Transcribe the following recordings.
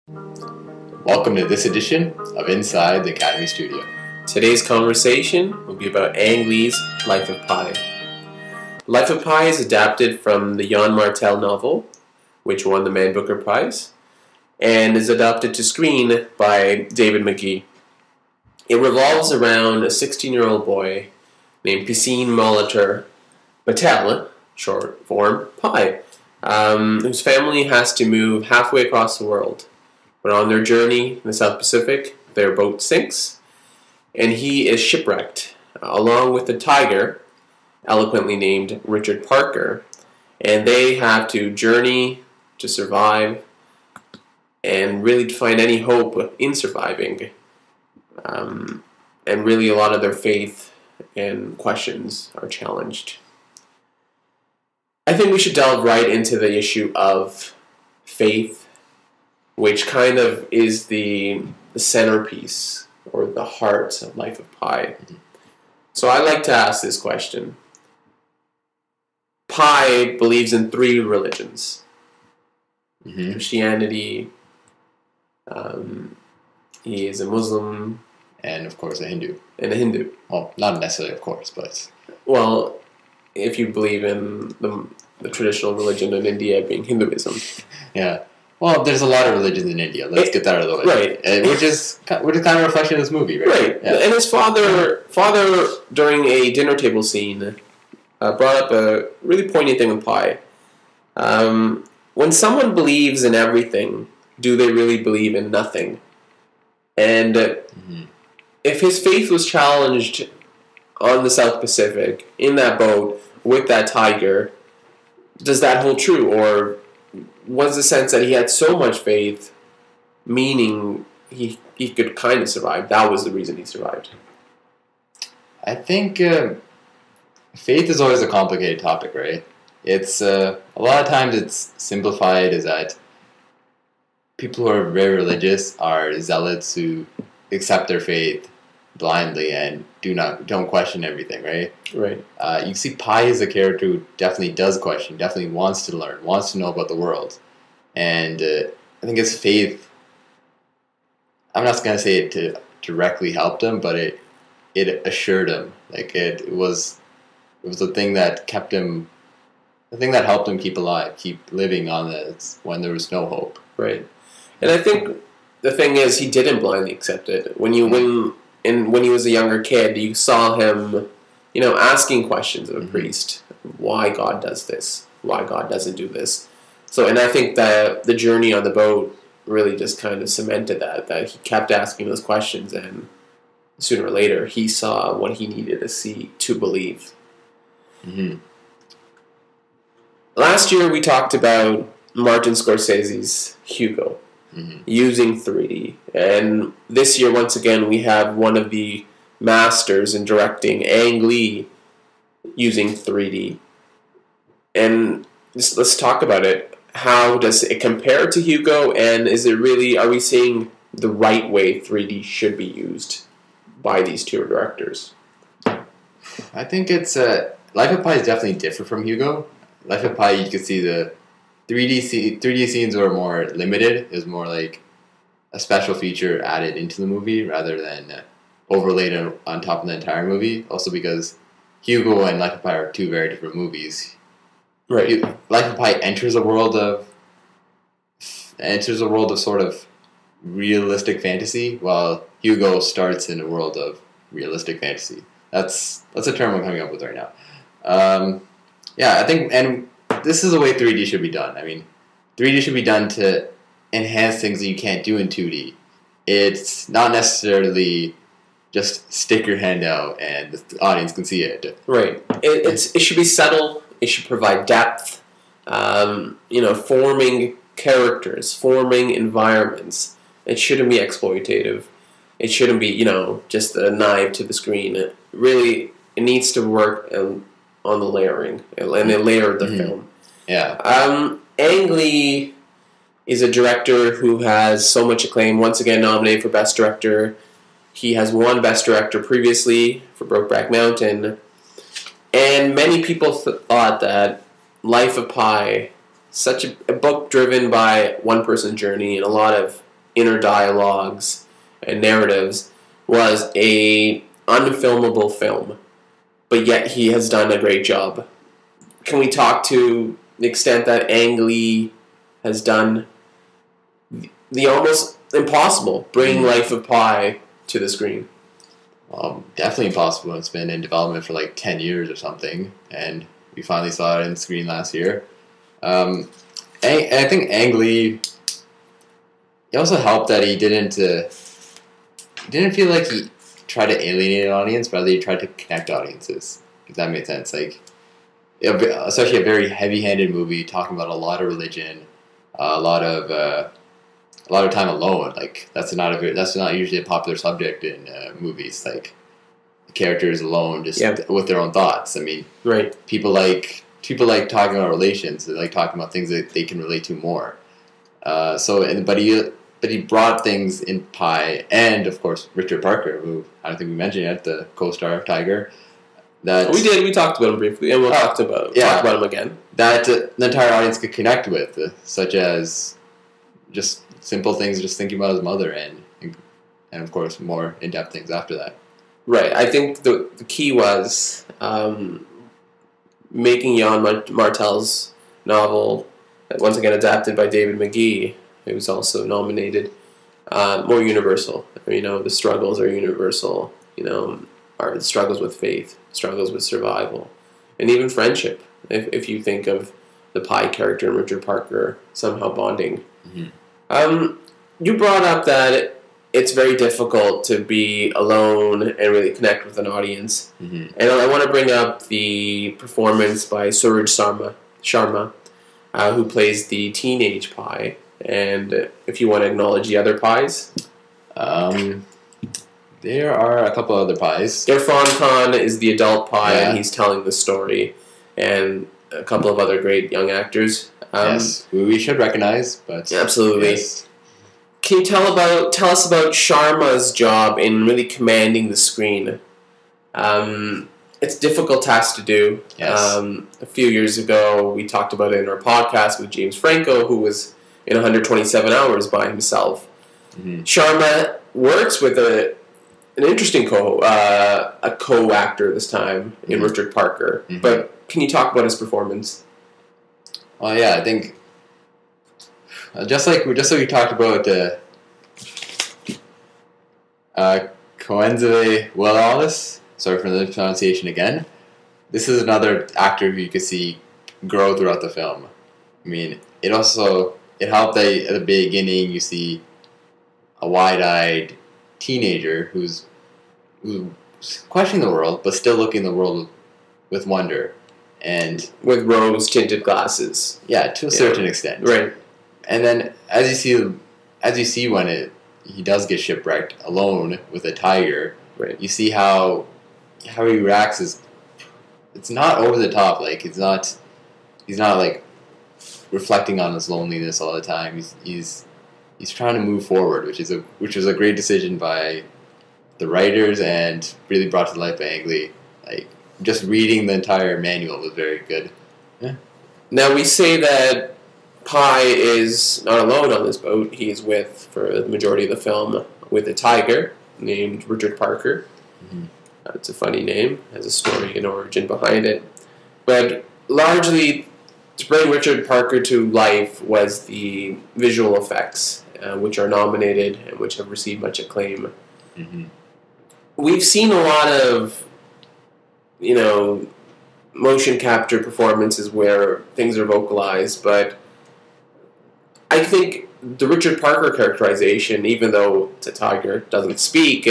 Welcome to this edition of Inside the Academy Studio. Today's conversation will be about Ang Lee's Life of Pi. Life of Pi is adapted from the Jan Martel novel, which won the Man Booker Prize, and is adapted to screen by David Magee. It revolves around a 16-year-old boy named Piscine Molitor Patel, short form Pi, whose family has to move halfway across the world. But on their journey in the South Pacific, their boat sinks, and he is shipwrecked, along with a tiger, eloquently named Richard Parker, and they have to journey to survive and really to find any hope in surviving. And really a lot of their faith and questions are challenged. I think we should delve right into the issue of faith, which kind of is the centerpiece or the heart of Life of Pi. So I like to ask this question. Pi believes in 3 religions. Christianity, he is a Muslim, and of course a Hindu. And a Hindu. Well, not necessarily of course, but... Well, if you believe in the traditional religion of India being Hinduism. Yeah. Well, there's a lot of religions in India. Let's get that out of the way. Right. Which is kind of a reflection of this movie, right? Right. Yeah. And his father, during a dinner table scene, brought up a really poignant thing with Pi. When someone believes in everything, do they really believe in nothing? And if his faith was challenged on the South Pacific, in that boat, with that tiger, does that hold true? Or was the sense that he had so much faith, meaning he could kind of survive? That was the reason he survived. I think faith is always a complicated topic, right? It's a lot of times it's simplified as that people who are very religious are zealots who accept their faith blindly and don't question everything, right? Right. You see Pi is a character who definitely does question, definitely wants to learn, wants to know about the world. And I think his faith, I'm not going to say it to directly helped him, but it assured him. Like it was the thing that kept him, the thing that helped him keep alive, keep living on this when there was no hope. Right. And I think the thing is, he didn't blindly accept it. When he was a younger kid, you saw him, asking questions of a priest. Why God does this? Why God doesn't do this? So, and I think that the journey on the boat really just kind of cemented that he kept asking those questions, and sooner or later, he saw what he needed to see to believe. Last year, we talked about Martin Scorsese's Hugo. Using 3D. And this year, once again, we have one of the masters in directing, Ang Lee, using 3D. And let's talk about it. How does it compare to Hugo, and are we seeing the right way 3D should be used by these 2 directors? I think it's Life of Pi is definitely different from Hugo. Life of Pi, you could see the 3D scenes were more limited. It was more like a special feature added into the movie rather than overlaid on top of the entire movie. Also because Hugo and Life of Pi are 2 very different movies. Right. Life of Pi enters a world of sort of realistic fantasy, while Hugo starts in a world of realistic fantasy. That's a term I'm coming up with right now. I think, and this is the way 3D should be done. I mean, 3D should be done to enhance things that you can't do in 2D. It's not necessarily just stick your hand out and the audience can see it. Right. It should be subtle. It should provide depth. Forming characters, forming environments. It shouldn't be exploitative. It shouldn't be, just a knife to the screen. It needs to work on the layering and they layer the film. Yeah. Ang Lee is a director who has so much acclaim. Once again, nominated for Best Director. He has won Best Director previously for Brokeback Mountain. And many people thought that Life of Pi, such a book driven by one person's journey and a lot of inner dialogues and narratives, was a unfilmable film, but yet he has done a great job. Can we talk to the extent that Ang Lee has done the almost impossible, bring Life of Pi to the screen? Definitely impossible. It's been in development for like 10 years or something, and we finally saw it on the screen last year. I think Ang Lee, it also helped that he didn't feel like he tried to alienate an audience, rather he tried to connect audiences, if that made sense. Like, especially a very heavy-handed movie talking about a lot of religion, a lot of time alone. Like, that's not usually a popular subject in movies. Like, the characters alone, just with their own thoughts. I mean, right. People like talking about relations. They like talking about things that they can relate to more. But he brought things in Pi, and of course Richard Parker, who I don't think we mentioned yet, the co-star of Tiger. That we did. We talked about him briefly, and we'll talk about him again. That the entire audience could connect with, such as just simple things, just thinking about his mother, and of course more in-depth things after that. Right. I think the key was making Jan Martel's novel, once again adapted by David McGee, who was also nominated, more universal. The struggles are universal. Are the struggles with faith, struggles with survival, and even friendship. If you think of the Pi character and Richard Parker somehow bonding. Mm-hmm. You brought up that it's very difficult to be alone and really connect with an audience. Mm-hmm. And I want to bring up the performance by Suraj Sharma, who plays the teenage Pi. And if you want to acknowledge the other Pis. There are a couple other Pis. Irfan Khan is the adult Pi, and he's telling the story. And a couple of other great young actors. Yes, we should recognize, but absolutely. Yes. Can you tell us about Sharma's job in really commanding the screen? It's a difficult task to do. Yes. A few years ago, we talked about it in our podcast with James Franco, who was in 127 Hours by himself. Mm-hmm. Sharma works with an interesting co-actor this time in Richard Parker. Mm-hmm. But can you talk about his performance? Well, yeah, I think just like we talked about Coenze Wallace. Sorry for the pronunciation again. This is another actor who you could see grow throughout the film. I mean, it helped that at the beginning you see a wide-eyed teenager who's questioning the world, but still looking at the world with wonder. And with rose-tinted glasses. Yeah, to a certain extent. Right. And then as you see when he does get shipwrecked alone with a tiger, right. You see how he reacts it's not over the top, like he's not like reflecting on his loneliness all the time. He's trying to move forward, which was a great decision by the writers and really brought to life by Ang Lee. Like, just reading the entire manual was very good. Yeah. Now, we say that Pi is not alone on this boat. He's for the majority of the film, with a tiger named Richard Parker. Mm-hmm. It's a funny name, has a story and origin behind it. But largely, to bring Richard Parker to life was the visual effects, which are nominated and which have received much acclaim. Mm-hmm. We've seen a lot of motion capture performances where things are vocalized, but I think the Richard Parker characterization, even though it's a tiger, doesn't speak,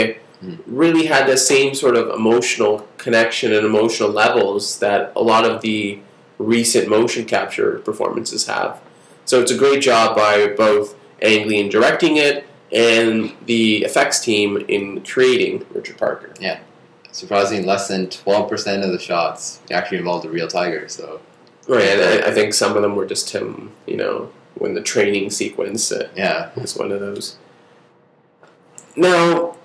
really had the same sort of emotional connection and emotional levels that a lot of the recent motion capture performances have. So it's a great job by both Ang Lee in directing it and the effects team in creating Richard Parker. Yeah. Surprisingly, less than 12% of the shots actually involved a real tiger. So, right, and I think some of them were just him, when the training sequence is one of those. Now,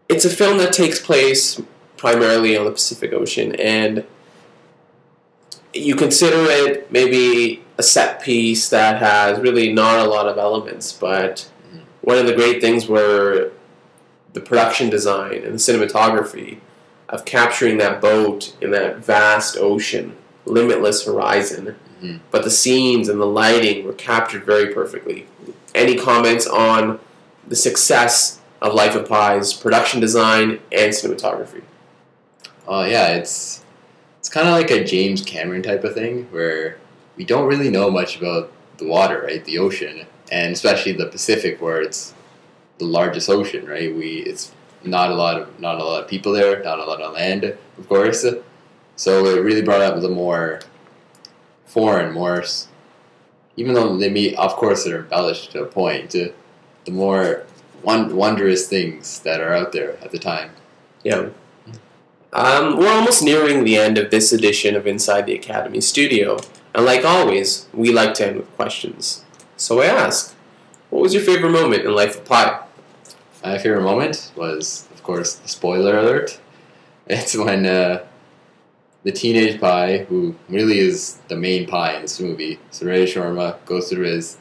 it's a film that takes place primarily on the Pacific Ocean, and you consider it maybe a set piece that has really not a lot of elements, but one of the great things were the production design and the cinematography of capturing that boat in that vast ocean, limitless horizon. But the scenes and the lighting were captured very perfectly. Any comments on the success of Life of Pi's production design and cinematography? Yeah, it's kind of like a James Cameron type of thing where we don't really know much about the water, right? The ocean, and especially the Pacific, where it's the largest ocean, right? It's not a lot of people there, not a lot of land, of course. So it really brought up the more foreign, even though of course, they're embellished to a point, the more wondrous things that are out there at the time. Yeah. We're almost nearing the end of this edition of Inside the Academy Studio, and like always, we like to end with questions. So I ask, what was your favorite moment in Life of Pi? My favorite moment was, of course, spoiler alert. It's when the teenage Pi, who really is the main Pi in this movie, Suraj Sharma, goes through his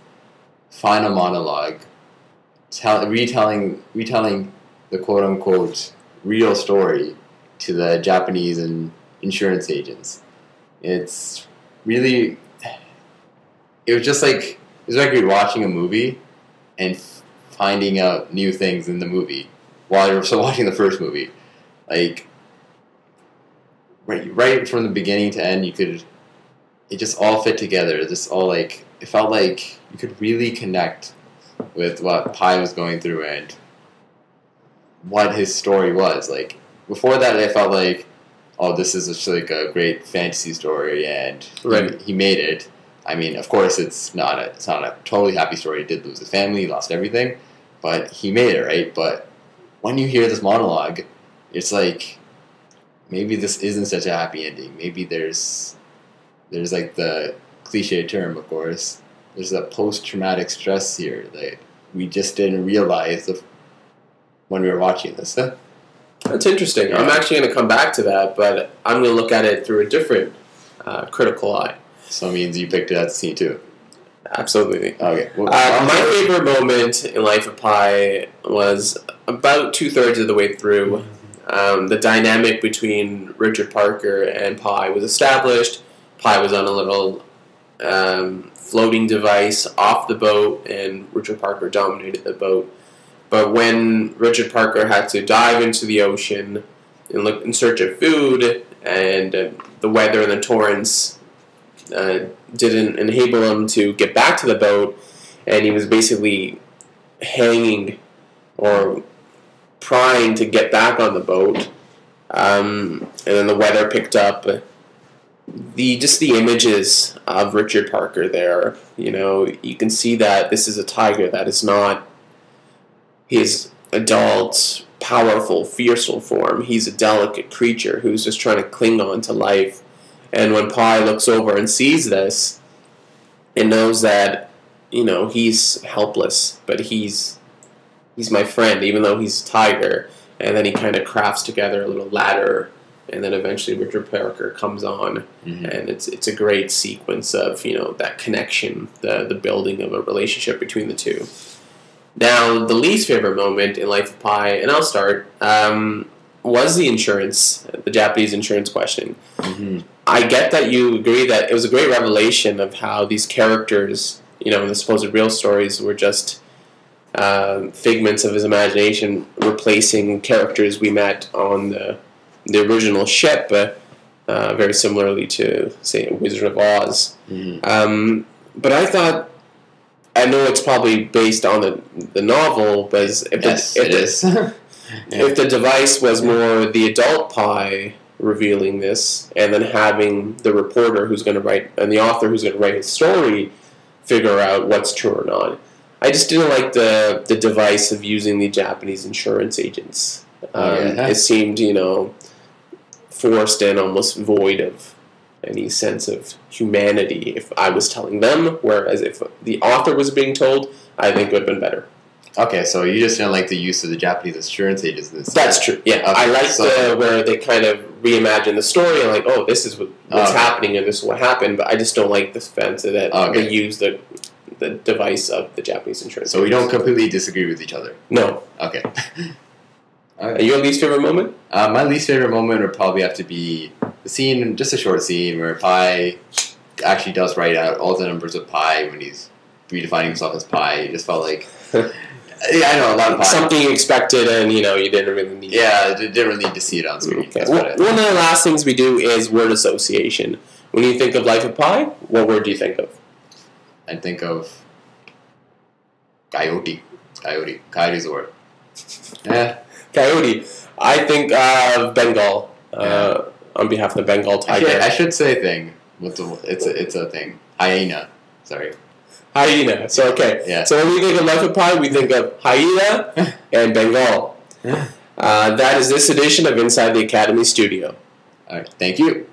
final monologue, retelling the quote-unquote real story to the Japanese and insurance agents. It's really... It was like you're watching a movie and finding out new things in the movie while you're still watching the first movie. Like, right from the beginning to end, it just all fit together. It felt like you could really connect with what Pi was going through and what his story was. Like, before that, I felt like, oh, this is just like a great fantasy story, and he made it. I mean, of course, it's not a totally happy story. He did lose his family, he lost everything, but he made it, right? But when you hear this monologue, it's like, maybe this isn't such a happy ending. Maybe there's like the cliche term, of course, there's a post-traumatic stress here that we just didn't realize when we were watching this. That's interesting. Yeah. I'm actually going to come back to that, but I'm going to look at it through a different critical eye. So it means you picked it at the scene too? Absolutely. Okay. Well, my favorite moment in Life of Pi was about 2/3 of the way through. The dynamic between Richard Parker and Pi was established. Pi was on a little floating device off the boat, and Richard Parker dominated the boat. But when Richard Parker had to dive into the ocean and look in search of food, and the weather and the torrents didn't enable him to get back to the boat, and he was basically hanging or trying to get back on the boat, and then the weather picked up. The images of Richard Parker there, you can see that this is a tiger that is not his adult, powerful, fearsome form. He's a delicate creature who's just trying to cling on to life. And when Pi looks over and sees this, and knows that, he's helpless, but he's my friend, even though he's a tiger. And then he kind of crafts together a little ladder, and then eventually Richard Parker comes on, and it's a great sequence of, that connection, the building of a relationship between the two. Now, the least favorite moment in Life of Pi, and I'll start, was the Japanese insurance questioning. I get that you agree that it was a great revelation of how these characters, in the supposed real stories, were just figments of his imagination, replacing characters we met on the original ship, very similarly to, say, Wizard of Oz. But I thought, I know it's probably based on the novel, but if the device was more the adult Pi revealing this, and then having the reporter who's going to write, and the author who's going to write his story, figure out what's true or not. I just didn't like the device of using the Japanese insurance agents. It seemed, forced and almost void of any sense of humanity if I was telling them, whereas if the author was being told, I think it would have been better. Okay, so you just didn't like the use of the Japanese insurance agents in this. That's true. Yeah, Okay, I like so- where they kind of reimagine the story and like, oh, this is what's Okay. happening and this is what happened. But I just don't like the fancy that Okay. they use the device of the Japanese insurance. So we don't agents. completely disagree with each other. No. Okay. All Are right. your least favorite moment? My least favorite moment would probably have to be the scene, just a short scene, where Pi actually does write out all the numbers of Pi when he's redefining himself as Pi. It just felt like, yeah, I know a lot of Pi. Something you expected and you didn't really need. Yeah, I didn't really need to see it on screen. Okay. That's One what of the last things we do is word association. When you think of Life of Pi, what word do you think of? I think of coyote. Coyote. Coyote is the word. Yeah. Coyote. I think of Bengal. On behalf of the Bengal tiger. I should say thing. It's a thing. Hyena. Sorry. Hyena. So okay. Yeah. So when we think of Life of Pi, we think of hyena and Bengal. That is this edition of Inside the Academy Studio. All right. Thank you.